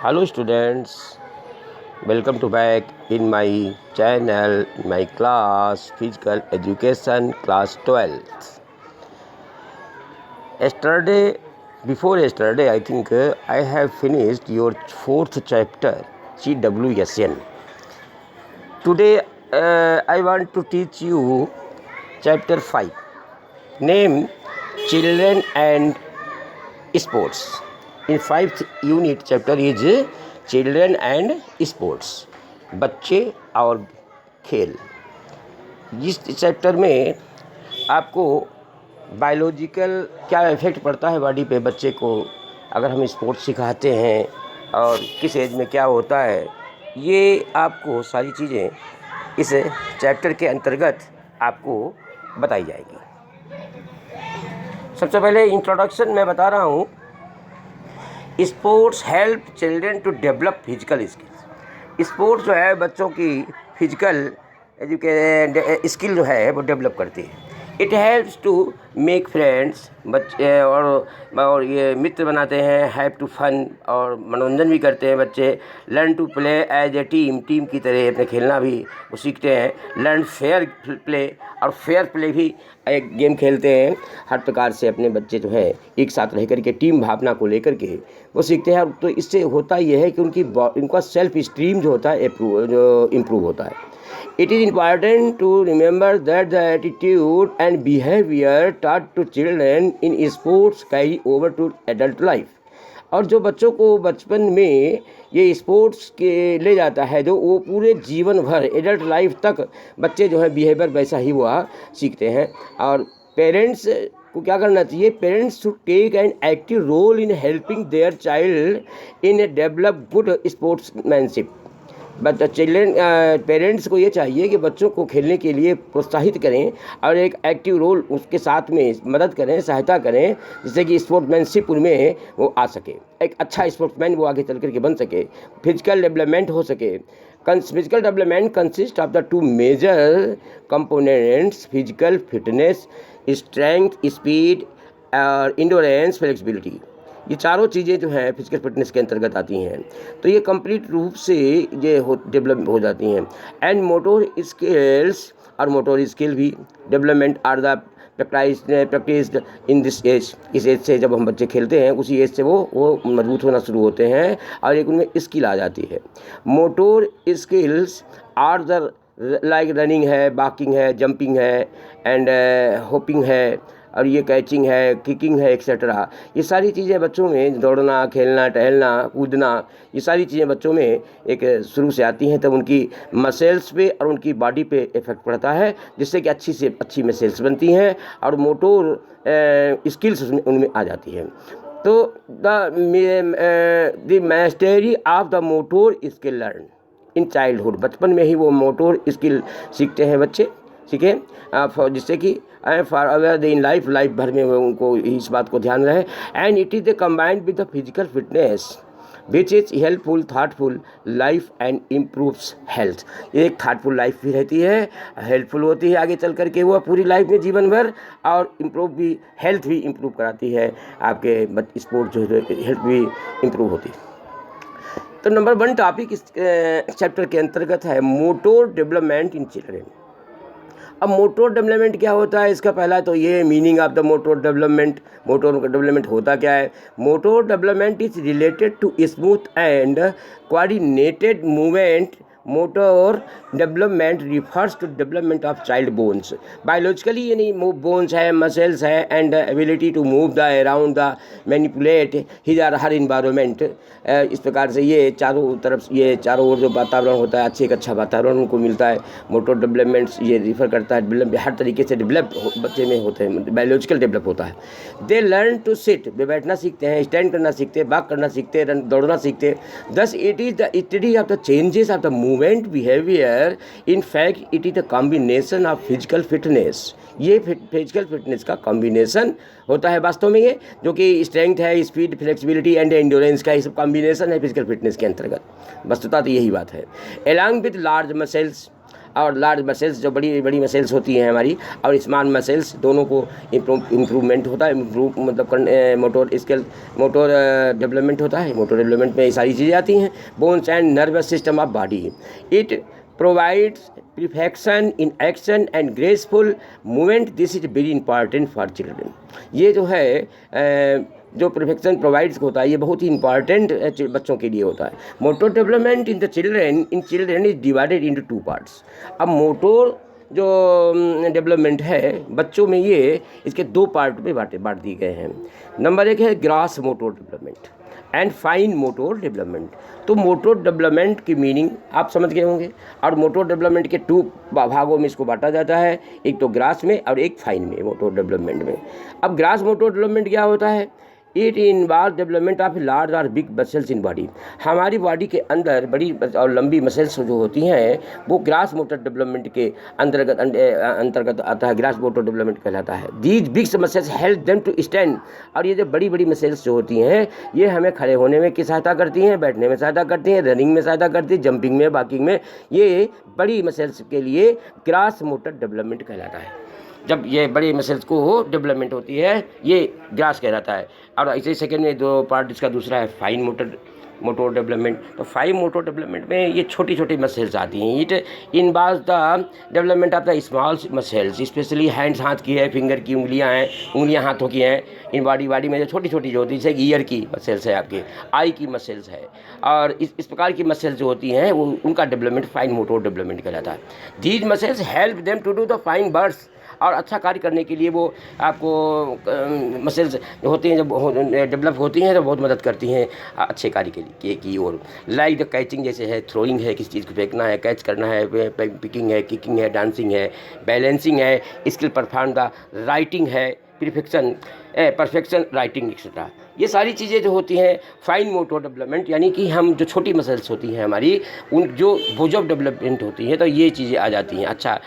Hello students, welcome to back in my channel, my class Physical Education class 12th. Before yesterday I think I have finished your 4th chapter CWSN. Today I want to teach you chapter 5. Name Children and Sports. In 5th unit chapter is children and sports, बच्चे और खेल। इस chapter में आपको biological क्या effect पड़ता है body पे बच्चे को अगर हम स्पोर्ट्स सिखाते हैं और किस एज में क्या होता है, ये आपको सारी चीज़ें इस चैप्टर के अंतर्गत आपको बताई जाएगी। सबसे पहले इंट्रोडक्शन मैं बता रहा हूँ। Sports help children to develop physical skills. Sports जो है बच्चों की फिजिकल स्किल जो है वो डेवलप करती है। It helps to make friends, बच्चे और ये मित्र बनाते हैं। हैव टू फन, और मनोरंजन भी करते हैं बच्चे। Learn to play as a team की तरह अपने खेलना भी वो सीखते हैं। लर्न फेयर प्ले, और फेयर प्ले भी एक गेम खेलते हैं। हर प्रकार से अपने बच्चे जो है एक साथ रह कर के टीम भावना को लेकर के वो सीखते हैं। तो इससे होता यह है कि उनका सेल्फ स्टीम जो होता है जो इम्प्रूव होता है। It is important to remember that the attitude and behavior taught to children in sports carry over to adult life. और जो बच्चों को बचपन में ये स्पोर्ट्स के ले जाता है, जो वो पूरे जीवन भर एडल्ट लाइफ तक बच्चे जो है बिहेवियर वैसा ही वह सीखते हैं। और पेरेंट्स को क्या करना चाहिए? Parents should take an active role in helping their child in develop good sportsmanship. But children parents को ये चाहिए कि बच्चों को खेलने के लिए प्रोत्साहित करें और एक एक्टिव रोल उसके साथ में मदद करें, सहायता करें, जिससे कि स्पोर्ट्समैनशिप उनमें वो आ सके, एक अच्छा स्पोर्ट्समैन वो आगे चल कर के बन सके, फिजिकल डेवलपमेंट हो सके। Physical development consist of the 2 major components: physical fitness, strength, speed और इंडोरेंस, फ्लेक्सिबिलिटी। ये चारों चीज़ें जो हैं फिजिकल फिटनेस के अंतर्गत आती हैं। तो ये कंप्लीट रूप से ये डेवलप हो जाती हैं। एंड मोटोर स्किल्स, और मोटोर स्किल भी development are the practised in this age. इस एज से जब हम बच्चे खेलते हैं उसी एज से वो मजबूत होना शुरू होते हैं और एक उनमें स्किल आ जाती है। Motor skills are the like running है, वॉकिंग है, जंपिंग है एंड होपिंग है, और ये कैचिंग है, किकिंग है, एक्सेट्रा। ये सारी चीज़ें बच्चों में दौड़ना, खेलना, टहलना, कूदना, ये सारी चीज़ें बच्चों में एक शुरू से आती हैं। तब उनकी मसल्स पे और उनकी बॉडी पे इफेक्ट पड़ता है, जिससे कि अच्छी से अच्छी मसल्स बनती हैं और मोटोर स्किल्स उनमें आ जाती हैं। तो the mastery of the motor skill learn in childhood. बचपन में ही वो मोटोर स्किल सीखते हैं बच्चे, ठीक है, जिससे कि फॉर अवेयर इन लाइफ भर में उनको इस बात को ध्यान रहे। And it is the combined with the physical fitness which is helpful, thoughtful life and improves health. एक थाटफुल लाइफ भी रहती है, हेल्पफुल होती है आगे चल करके वो पूरी लाइफ में जीवन भर, और इम्प्रूव भी, हेल्थ भी इम्प्रूव कराती है। आपके स्पोर्ट जो है हेल्थ भी इम्प्रूव होती है। तो नंबर 1 टॉपिक इस चैप्टर के अंतर्गत है मोटोर डेवलपमेंट इन चिल्ड्रन। अब मोटोर डेवलपमेंट क्या होता है? इसका पहला तो ये meaning of the motor development. Motor development होता क्या है? Motor development is related to smooth and coordinated movement. Motor development refers to development of child bones. Biologically यानी बोन्स है, मसल्स है and ability to move the around the manipulate his or her environment. इस प्रकार से ये चारों तरफ, ये चारों ओर जो वातावरण होता है, एक अच्छा वातावरण उनको मिलता है। मोटर डेवलपमेंट्स ये रिफ़र करता है हर तरीके से डेवलप बच्चे में होते हैं, बायोलॉजिकल डेवलप होता है। दे लर्न टू सिट, वे बैठना सीखते हैं, स्टैंड करना सीखते हैं, वॉक करना सीखते हैं, दौड़ना सीखते हैं। Thus it is the study of the changes of the movement behaviour. In fact it is the combination of physical fitness. ये फिजिकल फिटनेस का कॉम्बिनेशन होता है वास्तव में, ये जो कि स्ट्रेंथ है, स्पीड, फ्लेक्सिबिलिटी एंड एंड्योरेंस का ये सब कॉम्बिनेशन है फिजिकल फिटनेस के अंतर्गत। वस्तुतः तो यही बात है। अलॉन्ग विद लार्ज मसल्स, और लार्ज मसल्स जो बड़ी बड़ी मसल्स होती हैं हमारी और स्मॉल मसल्स दोनों को इम्प्रूवमेंट होता है, मतलब मोटर स्किल मोटर डेवलपमेंट होता है। मोटर डेवलपमेंट में ये सारी चीज़ें आती हैं। Bones and nervous system of body, it provides perfection in action and graceful movement. This is very important for children. ये जो है जो परफेक्शन प्रोवाइड्स होता है ये बहुत ही इंपॉर्टेंट बच्चों के लिए होता है। Motor development in children is divided into 2 parts. अब मोटर जो डेवलपमेंट है बच्चों में ये इसके 2 पार्ट में बांट दिए गए हैं। नंबर 1 है gross motor development and fine motor development. तो मोटर डेवलपमेंट की मीनिंग आप समझ गए होंगे, और मोटर डेवलपमेंट के 2 भागों में इसको बांटा जाता है, एक तो ग्रास में और एक फाइन में मोटर डेवलपमेंट में। अब ग्रास मोटर डेवलपमेंट क्या होता है? It involve development of large और बिग मसल्स इन बॉडी। हमारी बॉडी के अंदर बड़ी और लंबी मसल्स जो होती हैं वो ग्रास मोटर डेवलपमेंट के अंतर्गत आता है, ग्रास मोटर डेवलपमेंट कहलाता है। These big muscles help them to stand. और ये जो बड़ी बड़ी मसल्स जो होती हैं ये हमें खड़े होने में की सहायता करती हैं, बैठने में सहायता करती हैं, रनिंग में सहायता करती हैं, जंपिंग में, वॉकिंग में। ये बड़ी मसल्स के लिए ग्रास मोटर डेवलपमेंट कहलाता है। जब ये बड़ी मसल्स को डेवलपमेंट होती है ये ग्रास कहलाता है। और ऐसे सेकेंड में 2 पार्ट इसका दूसरा है फाइन मोटर डेवलपमेंट। तो फाइन मोटर डेवलपमेंट में ये छोटी छोटी मसल्स आती हैं। It involves the development of the small muscles, specially hands, हाथ की है, फिंगर की उंगलियां हैं, उंगलियां हाथों की हैं। इन बॉडी में जो छोटी छोटी जो होती है, जैसे ईयर की मसल्स है, आपके आई की मसल्स है, और इस प्रकार की मसल्स जो होती हैं वो उनका डेवलपमेंट फाइन मोटर डेवलपमेंट कहलाता है। These muscles help them to do the fine birds. और अच्छा कार्य करने के लिए वो आपको मसल्स होती हैं जब डेवलप होती हैं तो बहुत मदद करती हैं अच्छे कार्य के लिए की ओर। लाइक द कैचिंग, जैसे है थ्रोइंग है, किसी चीज़ को फेंकना है, कैच करना है, पिकिंग है, किकिंग है, डांसिंग है, बैलेंसिंग है, स्किल परफॉर्म द राइटिंग है, परफेक्शन राइटिंग एक्सेट्रा। ये सारी चीज़ें जो होती हैं फाइन मोटर डेवलपमेंट, यानी कि हम जो छोटी मसल्स होती हैं हमारी उन जो भुज ऑफ डेवलपमेंट होती हैं तो ये चीज़ें आ जाती हैं। अच्छा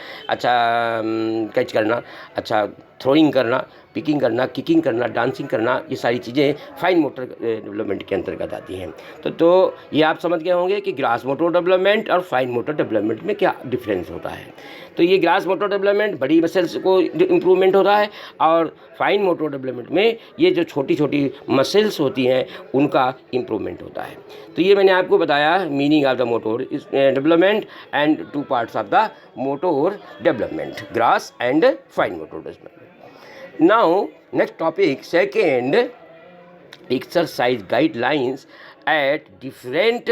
कैच करना, अच्छा थ्रोइंग करना, पिकिंग करना, किकिंग करना, डांसिंग करना, ये सारी चीज़ें फाइन मोटर डेवलपमेंट के अंतर्गत आती हैं। तो ये आप समझ गए होंगे कि ग्रास मोटर डेवलपमेंट और फाइन मोटर डेवलपमेंट में क्या डिफरेंस होता है। तो ये ग्रास मोटर डेवलपमेंट बड़ी मसल्स को इम्प्रूवमेंट होता है, और फाइन मोटर डेवलपमेंट में ये जो छोटी छोटी मसल्स होती हैं उनका इम्प्रूवमेंट होता है। तो ये मैंने आपको बताया meaning of the motor development and 2 parts of the motor development, grass and fine motor development. Now next topic, second, exercise guidelines at different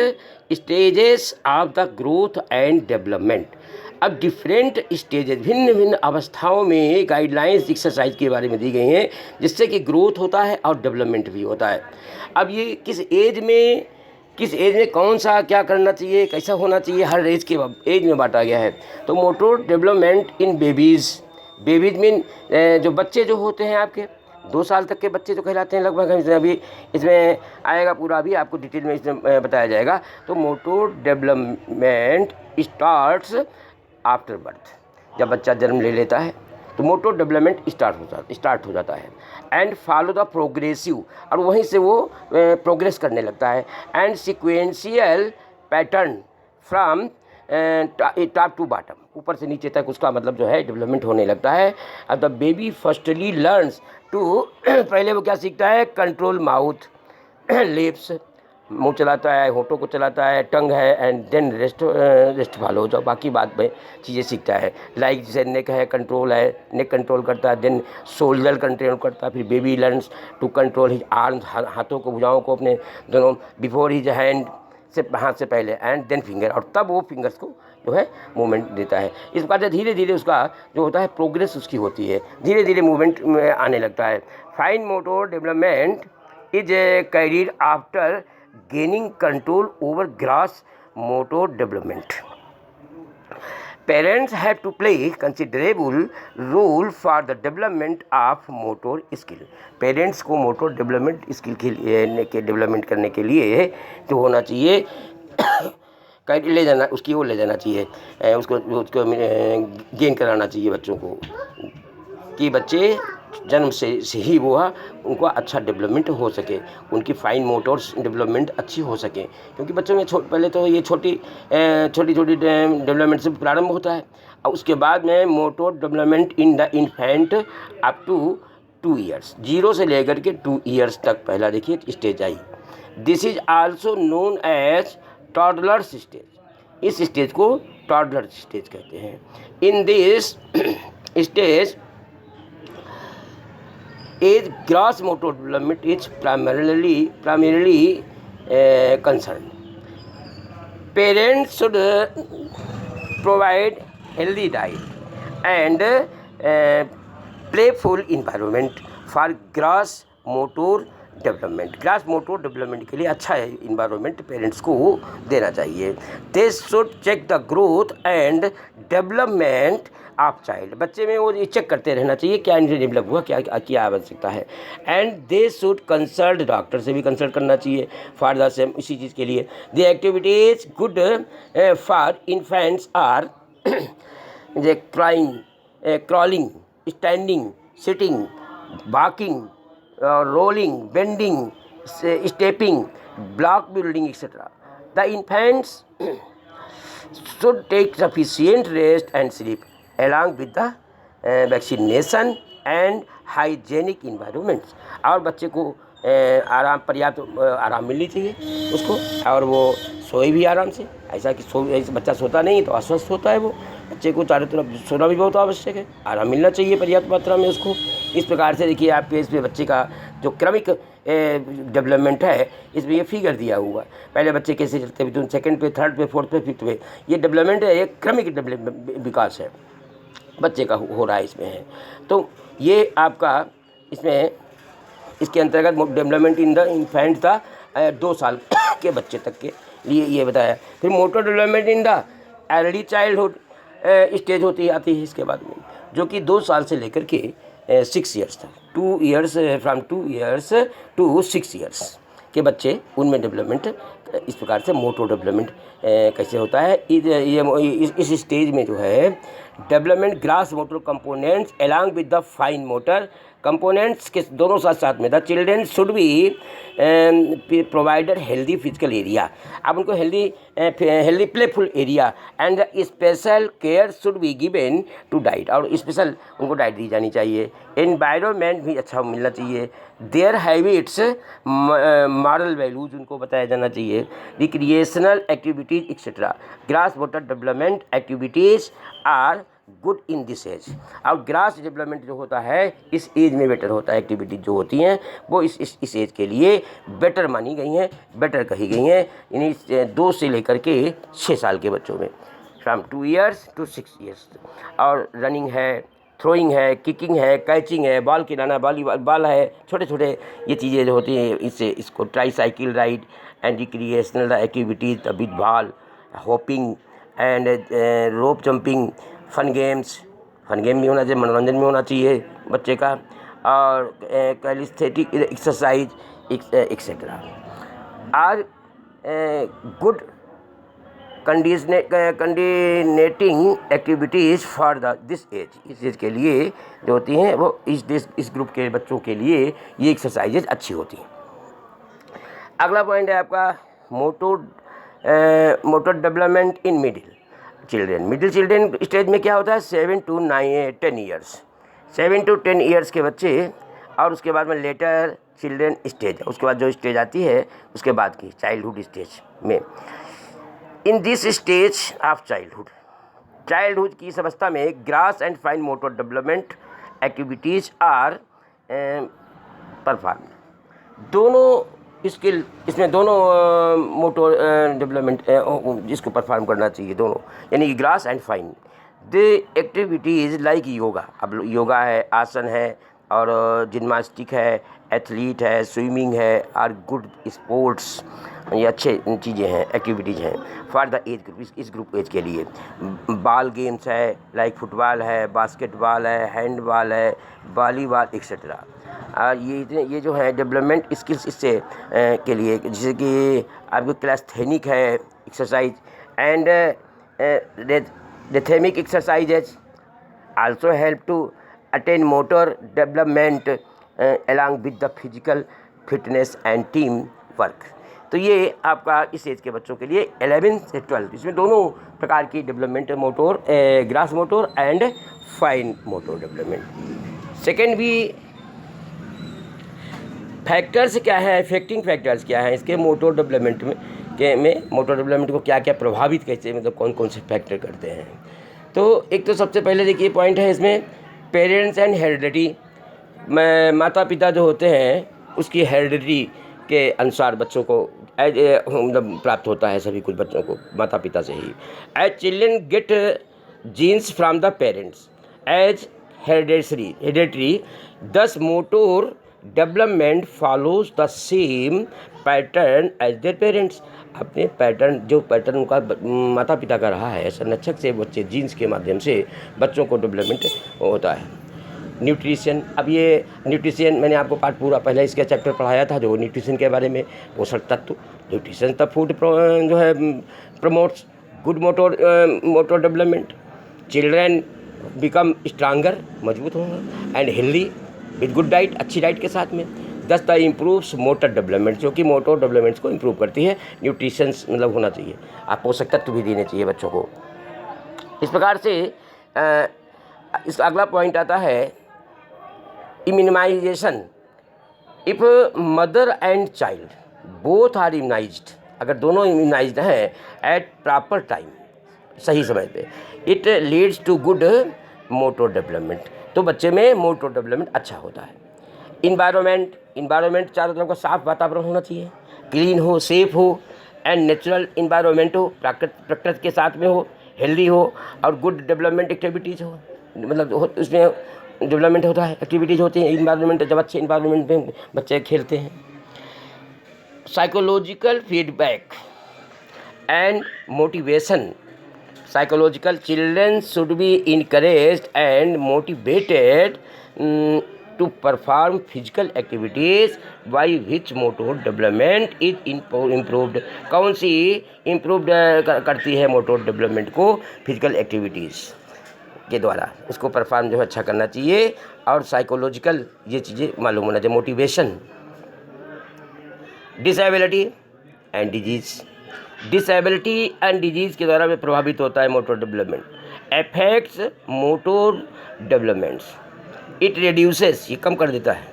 stages of the growth and development। अब different stages, भिन्न भिन्न अवस्थाओं में guidelines exercise के बारे में दी गई हैं जिससे कि ग्रोथ होता है और डेवलपमेंट भी होता है। अब ये किस एज में कौन सा क्या करना चाहिए, कैसा होना चाहिए, हर एज में बांटा गया है। तो मोटर डेवलपमेंट इन बेबीज़ मीन जो बच्चे जो होते हैं आपके 2 साल तक के बच्चे जो कहलाते हैं लगभग, अभी इसमें आएगा पूरा, अभी आपको डिटेल में इसमें बताया जाएगा। तो motor development starts after birth, जब बच्चा जन्म ले लेता है तो मोटर डेवलपमेंट स्टार्ट हो जाता है। एंड फॉलो द प्रोग्रेसिव, और वहीं से वो प्रोग्रेस करने लगता है। And sequential pattern from top to bottom, ऊपर से नीचे तक उसका मतलब जो है डेवलपमेंट होने लगता है। अब the baby firstly learns to पहले वो क्या सीखता है, कंट्रोल माउथ, लिप्स, मुंह चलाता है, होठों को चलाता है, टंग है, एंड देन रेस्ट फॉलो हो जाओ, बाकी बात में चीज़ें सीखता है। लाइक जैसे नेक है, कंट्रोल है, नेक कंट्रोल करता है, देन शोल्डर कंट्रोल करता है। फिर baby learns to control his arms, हाथों को, भुजाओं को अपने दोनों, बिफोर हिज हैंड से, हाथ से पहले, एंड देन फिंगर, और तब वो फिंगर्स को जो है मूवमेंट देता है। इस प्रकार से धीरे धीरे उसका जो होता है प्रोग्रेस उसकी होती है, धीरे धीरे मूवमेंट में आने लगता है। Fine motor development is carried after gaining control over grass motor development. Parents have to play considerable role for the development of motor skill। Parents को मोटर डेवलपमेंट स्किल के डेवलपमेंट करने के लिए जो होना चाहिए ले जाना, उसकी ओर ले जाना चाहिए, उसको गेन कराना चाहिए बच्चों को, कि बच्चे जन्म से ही वो उनको अच्छा डेवलपमेंट हो सके, उनकी फाइन मोटर्स डेवलपमेंट अच्छी हो सके, क्योंकि बच्चों में पहले तो ये छोटी छोटी डेवलपमेंट से प्रारंभ होता है और उसके बाद में motor development in the infant up to 2 years, 0 से लेकर के 2 ईयर्स तक पहला देखिए स्टेज आई। This is also known as toddlers stage. इस स्टेज को टॉडलर स्टेज कहते हैं। In this stage as gross motor development is primarily concerned. Parents should provide healthy diet and playful environment for gross motor development. Gross motor development के लिए अच्छा environment parents को देना चाहिए। They should check the growth and development of child. बच्चे में वो check करते रहना चाहिए क्या इनसे डेवलप हुआ, क्या आवश्यकता है। And they should consult, doctor से भी कंसल्ट करना चाहिए फॉर द सेम, इसी चीज़ के लिए। The activities good for infants are crawling, standing, sitting, walking, rolling, bending, stepping, block building, etc. The infants should take sufficient rest and sleep along with the vaccination and hygienic environments. और बच्चे को पर्याप्त आराम मिलनी चाहिए उसको, और वो सोए भी आराम से। ऐसा कि बच्चा सोता नहीं तो अस्वस्थ होता है। वो बच्चे को चारों तरफ सोना भी बहुत आवश्यक है, आराम मिलना चाहिए पर्याप्त मात्रा में उसको। इस प्रकार से देखिए आपके इसमें बच्चे का जो क्रमिक डेवलपमेंट है इसमें ये फिगर दिया हुआ है। पहले बच्चे कैसे चलते हैं, सेकंड पे, थर्ड पे, फोर्थ पे, फिफ्थ पे, ये डेवलपमेंट है, एक क्रमिक विकास है बच्चे का हो रहा है इसमें है। तो ये आपका इसमें इसके अंतर्गत डेवलपमेंट इन द इन्फेंट था 2 साल के बच्चे तक के लिए ये बताया। फिर motor development in the early childhood stage आती है इसके बाद में, जो कि 2 साल से लेकर के 6 ईयर्स तक, 2 years, from 2 years to 6 years के बच्चे, उनमें डेवलपमेंट इस प्रकार से मोटर डेवलपमेंट कैसे होता है। इस स्टेज में जो है development gross motor components along with the fine motor components के दोनों साथ साथ में the children should be provided healthy physical area. अब उनको healthy playful area and special care should be given to diet, और स्पेशल उनको डाइट दी जानी चाहिए। एनवायरनमेंट भी अच्छा मिलना चाहिए। देयर हैबिट्स, मॉरल वैल्यूज उनको बताया जाना चाहिए। Recreational activities etcetera. Gross water development activities are good in this age. और ग्रास डेवलपमेंट जो होता है इस एज में बेटर होता है। एक्टिविटीज जो होती हैं वो इस एज के लिए बेटर मानी गई हैं, बेटर कही गई हैं, यानी 2 से लेकर के 6 साल के बच्चों में, फ्रॉम 2 ईयर्स टू 6 ईयर्स। और रनिंग है, थ्रोइंग है, किकिंग है, कैचिंग है, बॉल खिलाना, बॉल है, छोटे छोटे ये चीज़ें जो होती हैं इसको tricycle ride and recreational activities with ball, hopping and rope jumping, fun game भी होना चाहिए, मनोरंजन भी होना चाहिए बच्चे का, और calisthenic exercise etcetera are good conditioning activities for this age. इस एज के लिए जो होती हैं वो इस ग्रुप के बच्चों के लिए ये एक्सरसाइजेज अच्छी होती हैं। अगला पॉइंट है आपका motor development in middle children stage में क्या होता है 7 to 10 ईयर्स, 7 to 10 ईयर्स के बच्चे, और उसके बाद में लेटर चिल्ड्रेन स्टेज, उसके बाद जो स्टेज आती है उसके बाद की चाइल्डहुड स्टेज में। In this stage of childhood की इस अवस्था में gross and fine motor development activities are perform. दोनों स्किल इसमें दोनों मोटर डेवलपमेंट जिसको परफॉर्म करना चाहिए दोनों, यानी कि grass and fine. The activities like yoga, अब योगा है, आसन है, और जिम्नास्टिक है, एथलीट है, स्विमिंग है, आर गुड स्पोर्ट्स, ये अच्छे चीज़ें हैं, एक्टिविटीज़ हैं फॉर द एज ग्रुप, इस ग्रुप एज के लिए। बॉल गेम्स है, लाइक फुटबॉल है, बास्केटबॉल है, हैंडबॉल है, वॉलीबॉल एक्सेट्रा। ये जो है डेवलपमेंट स्किल्स इससे के लिए, जैसे कि आपको क्लास्थेनिक है exercise and rhythmic exercises also help to attain motor development along with the physical fitness and team work. तो ये आपका इस एज के बच्चों के लिए 11 से 12, इसमें दोनों प्रकार की development, motor grass motor and fine motor development. Second भी फैक्टर्स क्या है, इफेक्टिंग फैक्टर्स क्या है इसके मोटर डेवलपमेंट में मोटर डेवलपमेंट को क्या क्या प्रभावित कैसे, मतलब कौन कौन से फैक्टर करते हैं। तो एक तो सबसे पहले देखिए पॉइंट है इसमें पेरेंट्स एंड हेरिडिटी। माता पिता जो होते हैं उसकी हेरिडिटी के अनुसार बच्चों को मतलब प्राप्त होता है, सभी कुछ बच्चों को माता पिता से ही। As children get genes from the parents as hereditary, thus motor development follows the same pattern as their parents. अपने पैटर्न, जो पैटर्न उनका माता पिता का रहा है, संरक्षक से बच्चे जीन्स के माध्यम से बच्चों को डेवलपमेंट होता है। न्यूट्रिशन, अब ये न्यूट्रिशन मैंने आपको पार्ट पूरा पहले इसका चैप्टर पढ़ाया था जो न्यूट्रिशन के बारे में, पोषक तत्व। न्यूट्रिशन द फूड जो है promotes good motor development. Children become stronger, मजबूत होंगे, and healthy with good diet, अच्छी डाइट के साथ में। दस द इम्प्रूव्स मोटर डेवलपमेंट, जो कि मोटर डेवलपमेंट्स को इम्प्रूव करती है। न्यूट्रिशन मतलब होना चाहिए, आप पोषक तत्व भी देने चाहिए बच्चों को। इस प्रकार से इस अगला पॉइंट आता है immunization. If mother and child both are immunized, अगर दोनों इम्यूनाइज्ड हैं एट प्रॉपर टाइम, सही समय पे, it leads to good motor development, तो बच्चे में मोटर डेवलपमेंट अच्छा होता है। इन्वायरमेंट चारों तरफ का साफ वातावरण होना चाहिए, क्लीन हो, सेफ हो, एंड नेचुरल इन्वायरमेंट हो, प्रकृति के साथ में हो, हेल्दी हो, और गुड डेवलपमेंट एक्टिविटीज़ हो, मतलब उसमें डेवलपमेंट होता है, एक्टिविटीज़ होती हैं। इन्वायरमेंट, जब अच्छे इन्वायरमेंट में बच्चे खेलते हैं। Psychological feedback and motivation. Psychological, children should be encouraged and motivated to perform physical activities by which motor development is improved. कौन सी इम्प्रूव्ड करती है मोटर डेवलपमेंट को? फिजिकल एक्टिविटीज़ के द्वारा उसको परफॉर्म जो है अच्छा करना चाहिए। और साइकोलॉजिकल ये चीज़ें मालूम होना चाहिए। Motivation, disability and disease. Disability and disease के द्वारा भी प्रभावित होता है motor development. Effects motor developments, it reduces, ये कम कर देता है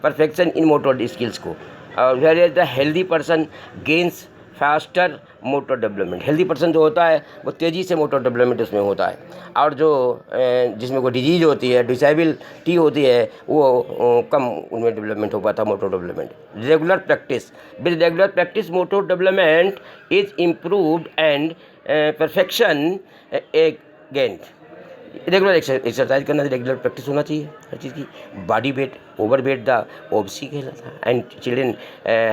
परफेक्शन इन मोटर स्किल्स को। और where is the healthy person gains faster motor development. Healthy person जो होता है वो तेज़ी से मोटर डेवलपमेंट उसमें होता है। और जो जिसमें कोई डिजीज होती है, डिसेबिलिटी होती है, वो कम उनमें डेवलपमेंट हो पाता motor development. Regular practice, with regular practice motor development is improved and perfection gained. Regular exercise करना, रेगुलर प्रैक्टिस होना चाहिए हर चीज़ की। Body weight, over weight the Owaisi कहलाता है। And children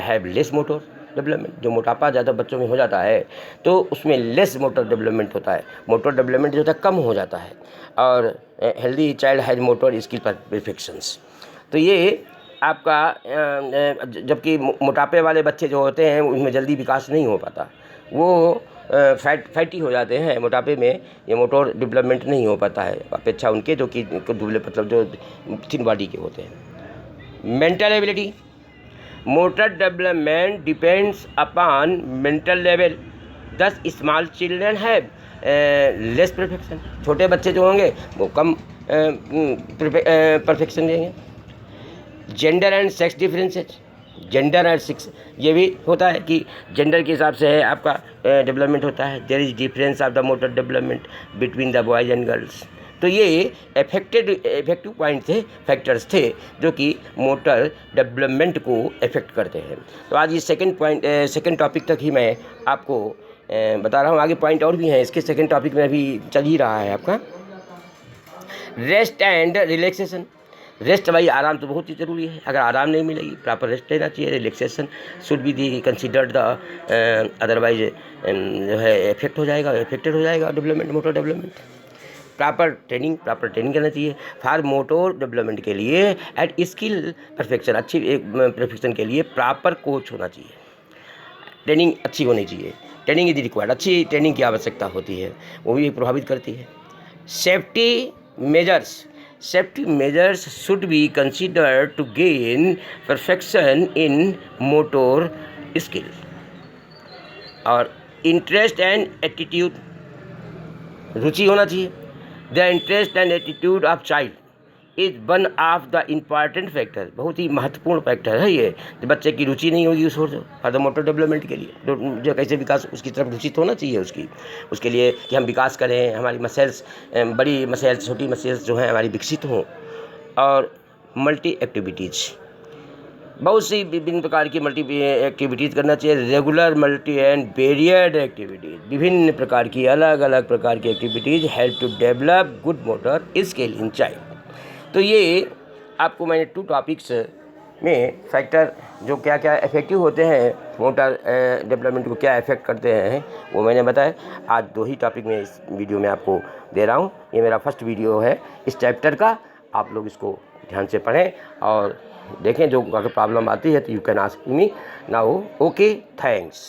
have less motor development. जो मोटापा ज़्यादा बच्चों में हो जाता है तो उसमें लेस मोटर डेवलपमेंट होता है, मोटर डेवलपमेंट जो होता है कम हो जाता है। और healthy child has motor skill perfections. तो ये आपका जबकि मोटापे वाले बच्चे जो होते हैं उनमें जल्दी विकास नहीं हो पाता, वो फैटी हो जाते हैं मोटापे में, ये मोटर डेवलपमेंट नहीं हो पाता है अपेक्षा उनके जो कि दुबले मतलब जो थिन बॉडी के होते हैं। Mental ability, motor development depends upon mental level, thus small children have less perfection. छोटे बच्चे जो होंगे वो कम परफेक्शन देंगे। Gender and sex differences, gender and sex ये भी होता है कि जेंडर के हिसाब से है आपका डेवलपमेंट होता है। There is difference of the motor development between the boys and girls. तो ये इफेक्टिव पॉइंट थे, फैक्टर्स थे जो कि मोटर डेवलपमेंट को इफेक्ट करते हैं। तो आज ये सेकंड टॉपिक तक ही मैं आपको बता रहा हूँ। आगे पॉइंट और भी हैं इसके, सेकंड टॉपिक में अभी चल ही रहा है आपका रेस्ट एंड रिलैक्सेशन। रेस्ट भाई, आराम तो बहुत ही ज़रूरी है। अगर आराम नहीं मिलेगी, प्रॉपर रेस्ट लेना चाहिए। Relaxation should be the considered the, otherwise जो है इफेक्टेड हो जाएगा development, motor development. Proper training करना चाहिए फॉर मोटर डेवलपमेंट के लिए। एट स्किल परफेक्शन, अच्छी परफेक्शन के लिए प्रॉपर कोच होना चाहिए। ट्रेनिंग अच्छी होनी चाहिए, ट्रेनिंग इज रिक्वायर्ड, अच्छी ट्रेनिंग की आवश्यकता होती है, वो भी प्रभावित करती है। Safety measures safety measures should be considered to gain perfection in motor skill. और इंटरेस्ट एंड एटीट्यूड, रुचि होना चाहिए। The interest and attitude of child is one of the important factor, बहुत ही महत्वपूर्ण फैक्टर है ये। तो बच्चे की रुचि नहीं होगी उस फॉर द मोटर डेवलपमेंट के लिए, जो कैसे विकास उसकी तरफ रुचि तो होना चाहिए उसके लिए कि हम विकास करें, हमारी मसल्स, बड़ी मसल्स, छोटी मसल्स जो हैं हमारी विकसित हों। और मल्टी एक्टिविटीज़, बहुत सी विभिन्न प्रकार की मल्टी एक्टिविटीज़ करना चाहिए। Regular, multi and varied activities, विभिन्न प्रकार की अलग अलग प्रकार की activities help to develop good motor skill in child. तो ये आपको मैंने 2 टॉपिक्स में फैक्टर जो क्या क्या इफेक्टिव होते हैं मोटर डेवलपमेंट को क्या इफेक्ट करते हैं वो मैंने बताया। आज 2 ही टॉपिक में इस वीडियो में आपको दे रहा हूँ। ये मेरा फर्स्ट वीडियो है इस चैप्टर का। आप लोग इसको ध्यान से पढ़ें और देखें, जो अगर प्रॉब्लम आती है तो you can ask me now. Okay, thanks.